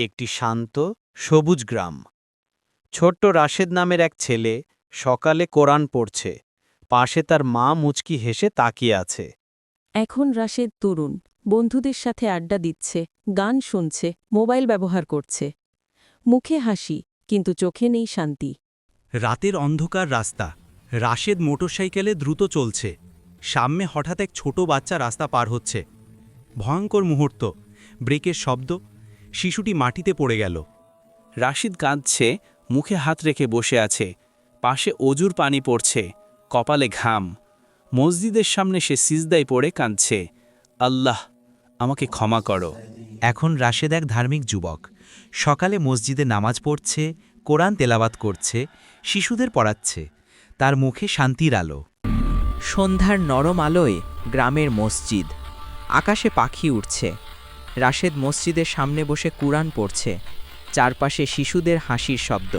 একটি শান্ত সবুজ গ্রাম। ছোট্ট রাশেদ নামের এক ছেলে সকালে কোরআন পড়ছে, পাশে তার মা মুচকি হেসে তাকিয়ে আছে। এখন রাশেদ তরুণ, বন্ধুদের সাথে আড্ডা দিচ্ছে, গান শুনছে, মোবাইল ব্যবহার করছে। মুখে হাসি, কিন্তু চোখে নেই শান্তি। রাতের অন্ধকার রাস্তা। রাশেদ মোটরসাইকেলে দ্রুত চলছে। সামনে হঠাৎ এক ছোট বাচ্চা রাস্তা পার হচ্ছে। ভয়ঙ্কর মুহূর্ত। ব্রেকের শব্দ। শিশুটি মাটিতে পড়ে গেল। রাশিদ কাঁদছে, মুখে হাত রেখে বসে আছে। পাশে অজুর পানি পড়ছে, কপালে ঘাম। মসজিদের সামনে সে সিজদায় পড়ে কাঁদছে, আল্লাহ, আমাকে ক্ষমা করো। এখন রাশেদ এক ধার্মিক যুবক। সকালে মসজিদে নামাজ পড়ছে, কোরআন তেলাওয়াত করছে, শিশুদের পড়াচ্ছে। তার মুখে শান্তির আলো। সন্ধ্যার নরম আলোয় গ্রামের মসজিদ। আকাশে পাখি উড়ছে। রাশেদ মসজিদের সামনে বসে কুরআন পড়ছে। চারপাশে শিশুদের হাসির শব্দ।